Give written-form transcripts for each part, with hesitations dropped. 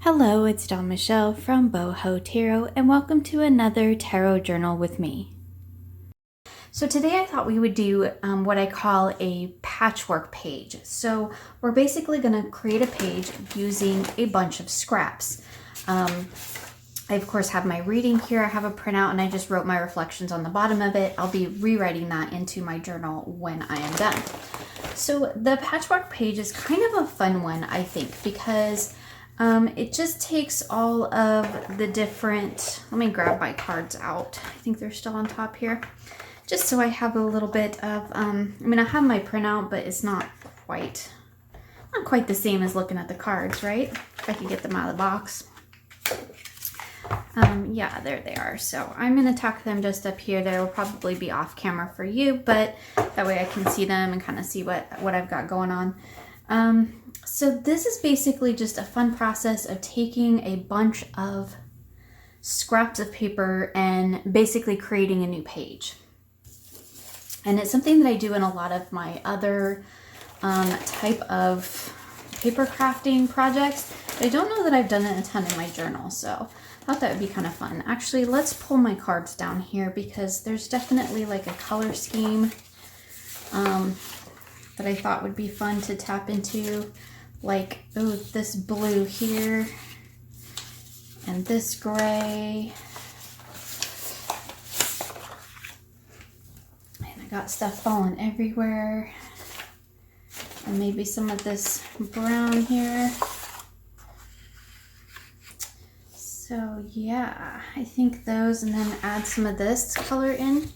Hello, it's Dawn Michelle from Boho Tarot, and welcome to another tarot journal with me. So today I thought we would do what I call a patchwork page. So we're basically going to create a page using a bunch of scraps. I of course have my reading here. I have a printout and I just wrote my reflections on the bottom of it. I'll be rewriting that into my journal when I am done. So the patchwork page is kind of a fun one, I think, because it just takes all of the different, let me grab my cards out. I think they're still on top here. Just so I have a little bit of, I have my printout, but it's not quite the same as looking at the cards, right? If I could get them out of the box. Yeah, there they are. So I'm going to tuck them just up here. They will probably be off camera for you, but that way I can see them and kind of see what I've got going on. So this is basically just a fun process of taking a bunch of scraps of paper and basically creating a new page. And it's something that I do in a lot of my other type of paper crafting projects. But I don't know that I've done it a ton in my journal, so I thought that would be kind of fun. Actually, let's pull my cards down here because there's definitely like a color scheme that I thought would be fun to tap into. Like, oh, this blue here and this gray. And I got stuff falling everywhere. And maybe some of this brown here. So yeah, I think those, and then add some of this color in.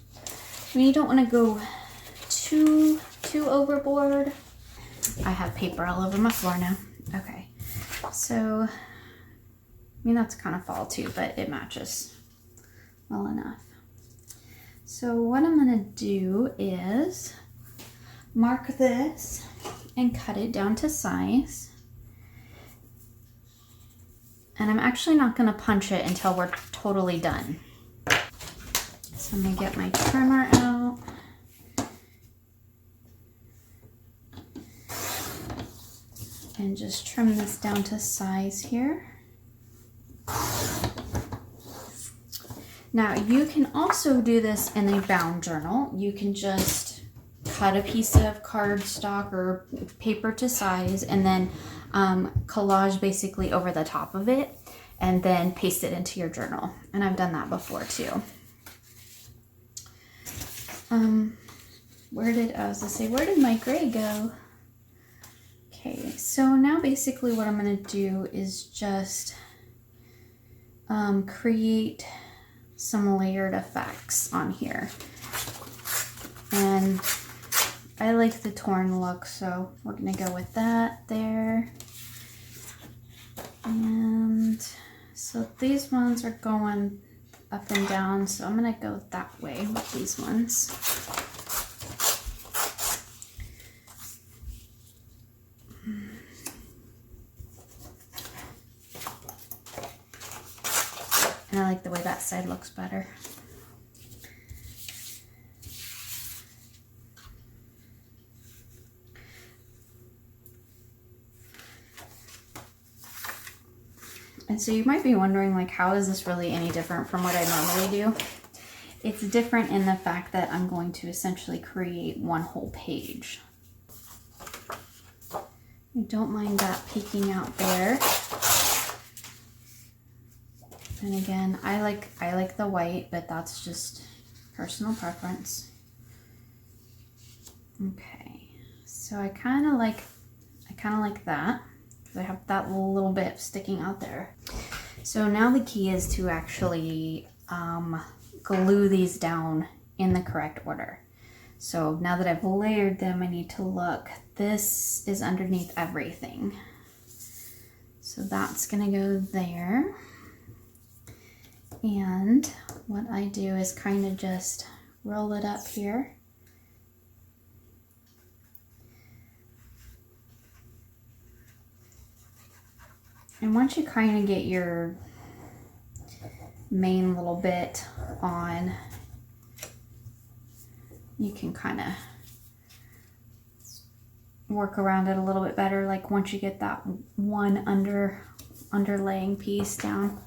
I mean, you don't want to go too overboard. I have paper all over my floor now. Okay, so I mean that's kind of fall too, but it matches well enough. So what I'm gonna do is mark this and cut it down to size. And I'm actually not gonna punch it until we're totally done. So I'm gonna get my trimmer out. And just trim this down to size here. Now you can also do this in a bound journal. You can just cut a piece of cardstock or paper to size and then collage basically over the top of it and then paste it into your journal. And I've done that before too. Where did my gray go? Okay, so now basically what I'm going to do is just create some layered effects on here. And I like the torn look, so we're going to go with that there. And so these ones are going up and down, so I'm going to go that way with these ones. And I like the way that side looks better. And so you might be wondering, like, how is this really any different from what I normally do? It's different in the fact that I'm going to essentially create one whole page. I don't mind that peeking out there. And again, I like the white, but that's just personal preference. Okay, so I kind of like that because I have that little bit sticking out there. So now the key is to actually glue these down in the correct order. So now that I've layered them, I need to look. This is underneath everything. So that's gonna go there. And what I do is kind of just roll it up here. And once you kind of get your main little bit on, you can kind of work around it a little bit better. Like once you get that one under underlaying piece down.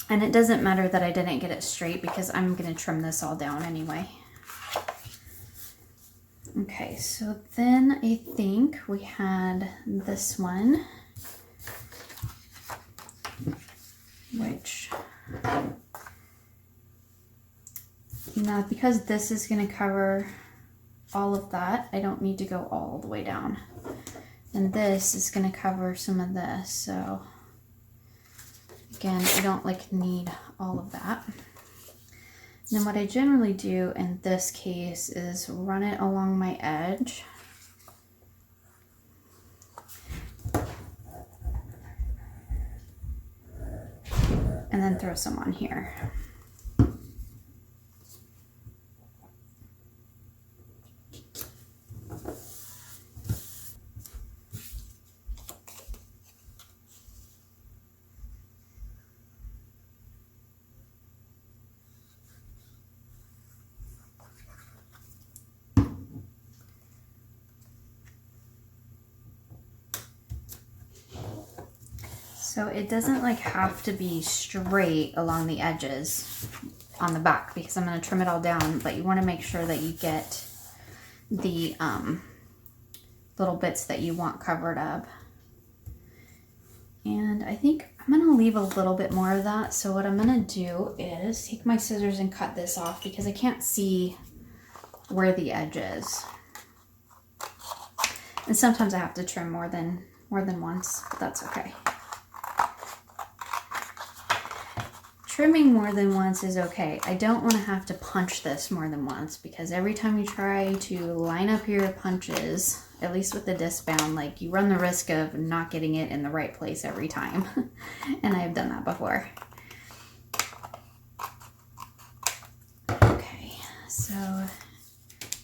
And it doesn't matter that I didn't get it straight because I'm going to trim this all down anyway. Okay, so then I think we had this one, which now because this is going to cover all of that, I don't need to go all the way down. And this is going to cover some of this, so again, I don't need all of that. And then what I generally do in this case is run it along my edge. And then throw some on here. So it doesn't have to be straight along the edges on the back because I'm going to trim it all down, but you want to make sure that you get the little bits that you want covered up. And I think I'm going to leave a little bit more of that. So what I'm going to do is take my scissors and cut this off because I can't see where the edge is. And sometimes I have to trim more than once, but that's okay. Trimming more than once is okay. I don't want to have to punch this more than once because every time you try to line up your punches, at least with the disc bound, you run the risk of not getting it in the right place every time. And I've done that before. Okay, so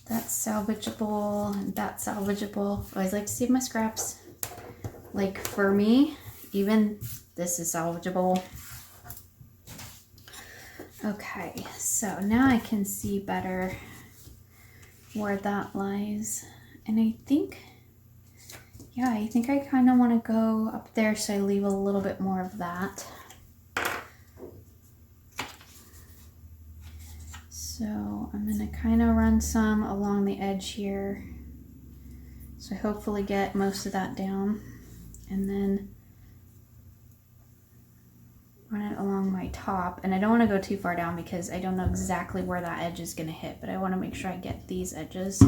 that's salvageable and that's salvageable. I always like to save my scraps. For me, even this is salvageable. Okay, so now I can see better where that lies. And I think I kind of want to go up there so I leave a little bit more of that. So I'm going to kind of run some along the edge here. So I hopefully get most of that down. And then run it along my top, and I don't want to go too far down because I don't know exactly where that edge is going to hit, but I want to make sure I get these edges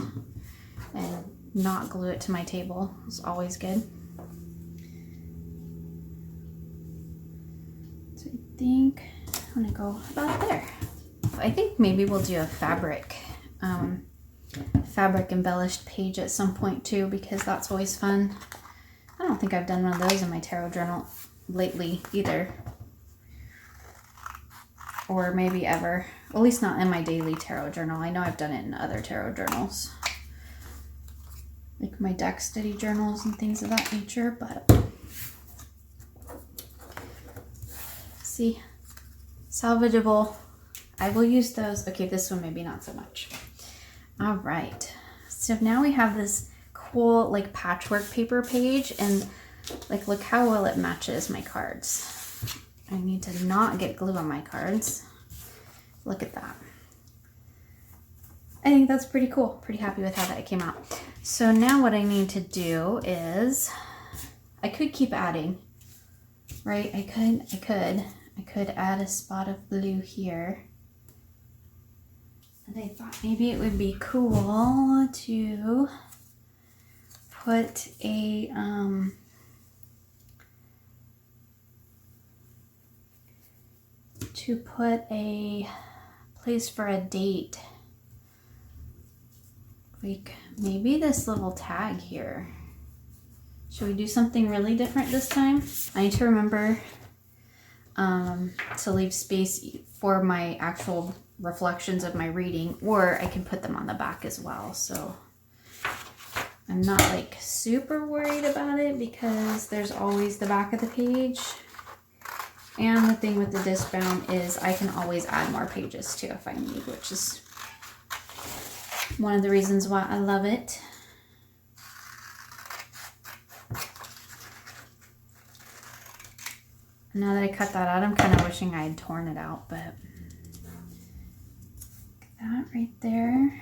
and not glue it to my table. It's always good. So I think I'm going to go about there. I think maybe we'll do a fabric embellished page at some point too, because that's always fun. I don't think I've done one of those in my tarot journal lately either. Or maybe ever, at least not in my daily tarot journal. I know I've done it in other tarot journals, like my deck study journals and things of that nature, but see, salvageable. I will use those. Okay, this one maybe not so much. All right, so now we have this cool patchwork paper page, and look how well it matches my cards. I need to not get glue on my cards. Look at that. I think that's pretty cool. Pretty happy with how that came out. So now what I need to do is, I could keep adding, right? I could add a spot of blue here. And I thought maybe it would be cool to put a, place for a date. Maybe this little tag here. Should we do something really different this time? I need to remember to leave space for my actual reflections of my reading, or I can put them on the back as well. So I'm not super worried about it because there's always the back of the page. And the thing with the disc bound is I can always add more pages too if I need, which is one of the reasons why I love it. Now that I cut that out, I'm kind of wishing I had torn it out, but that right there.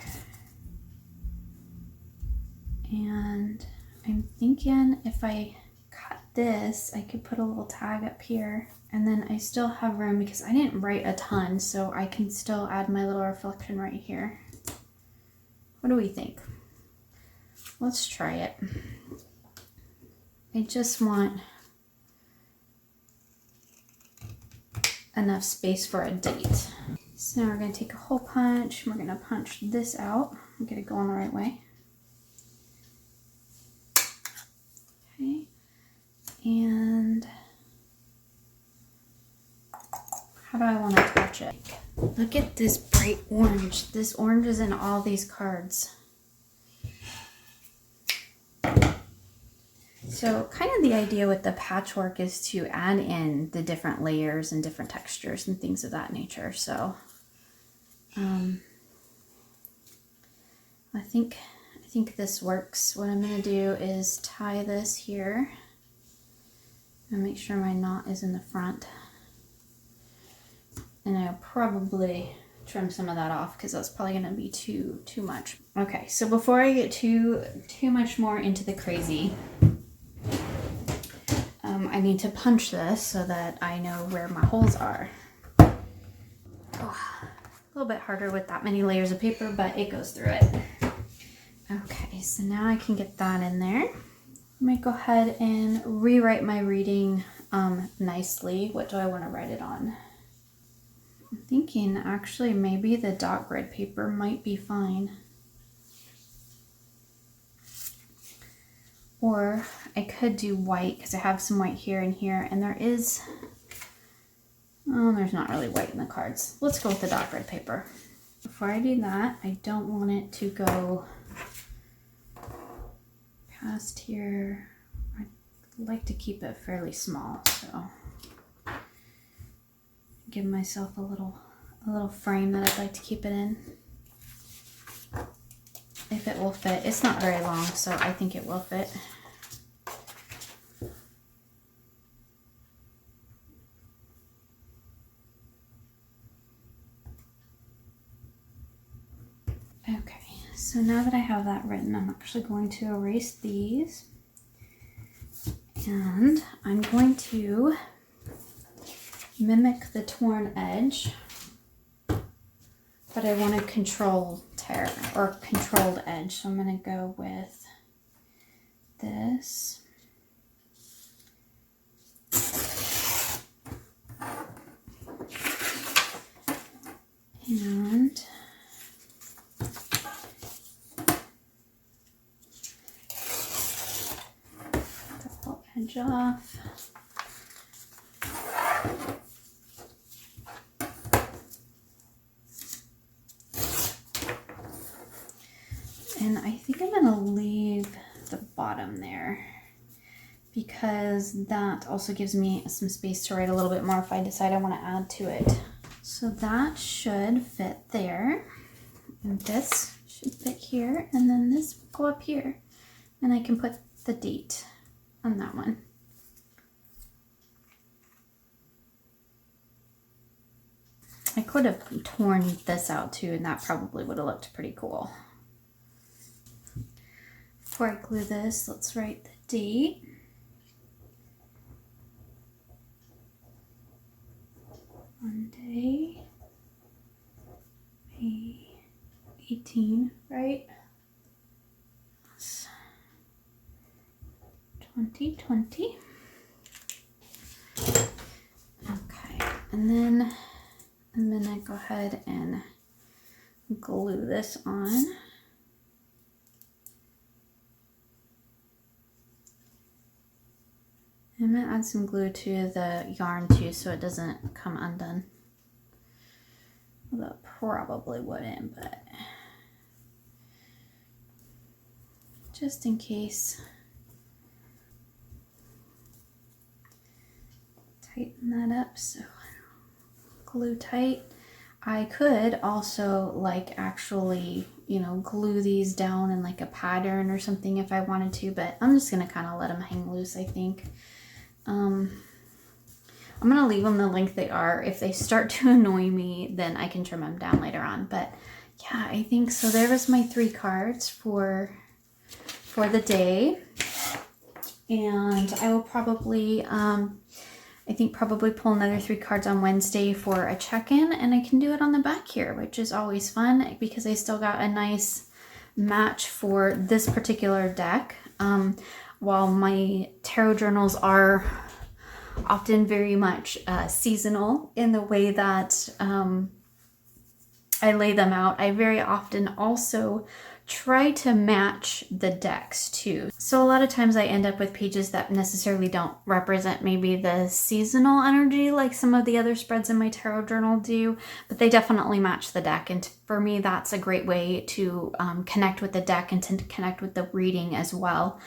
And I'm thinking if I cut this, I could put a little tag up here, and then I still have room because I didn't write a ton, so I can still add my little reflection right here. What do we think? Let's try it. I just want enough space for a date. So now we're going to take a hole punch, and we're going to punch this out and get it going the right way. Okay, and how do I want to attach it? Look at this bright orange. This orange is in all these cards. So kind of the idea with the patchwork is to add in the different layers and different textures and things of that nature. So I think this works. What I'm going to do is tie this here and make sure my knot is in the front. And I'll probably trim some of that off because that's probably going to be too much. Okay, so before I get too much more into the crazy, I need to punch this so that I know where my holes are. Oh, a little bit harder with that many layers of paper, but it goes through it. Okay, so now I can get that in there. I might go ahead and rewrite my reading nicely. What do I want to write it on? I'm thinking actually maybe the dot grid paper might be fine. Or I could do white because I have some white here and here, and there is, oh, there's not really white in the cards. Let's go with the dot grid paper. Before I do that, I don't want it to go past here. I'd like to keep it fairly small, so give myself a little frame that I'd like to keep it in. If it will fit. It's not very long, so I think it will fit. Okay, so now that I have that written, I'm actually going to erase these. And I'm going to mimic the torn edge, but I want a controlled tear or controlled edge. So I'm going to go with this. And double edge off. And I think I'm going to leave the bottom there because that also gives me some space to write a little bit more if I decide I want to add to it. So that should fit there. And this should fit here. And then this will go up here. And I can put the date on that one. I could have torn this out too, and that probably would have looked pretty cool. Before I glue this, let's write the date. Monday, May 18, right? That's 2020. Okay, and then I'm gonna go ahead and glue this on. I'm going to add some glue to the yarn too so it doesn't come undone. Well, that probably wouldn't, but just in case. Tighten that up so glue tight. I could also like actually, you know, glue these down in like a pattern or something if I wanted to, but I'm just going to kind of let them hang loose, I think. I'm going to leave them the length they are. If they start to annoy me, then I can trim them down later on. But yeah, I think so. There was my 3 cards for the day. And I will probably, I think probably pull another 3 cards on Wednesday for a check-in. And I can do it on the back here, which is always fun because I still got a nice match for this particular deck. While my tarot journals are often very much seasonal in the way that I lay them out, I very often also try to match the decks too. So a lot of times I end up with pages that necessarily don't represent maybe the seasonal energy like some of the other spreads in my tarot journal do, but they definitely match the deck. And for me, that's a great way to connect with the deck and to connect with the reading as well.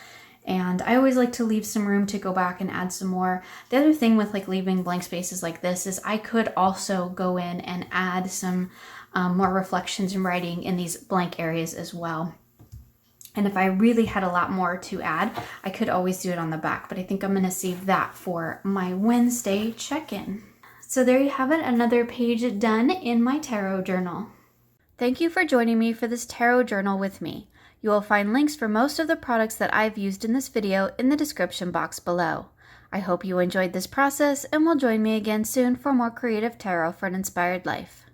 And I always like to leave some room to go back and add some more. The other thing with like leaving blank spaces like this is I could also go in and add some more reflections and writing in these blank areas as well. And if I really had a lot more to add, I could always do it on the back, but I think I'm going to save that for my Wednesday check-in. So there you have it, another page done in my tarot journal. Thank you for joining me for this tarot journal with me. You will find links for most of the products that I've used in this video in the description box below. I hope you enjoyed this process and will join me again soon for more creative tarot for an inspired life.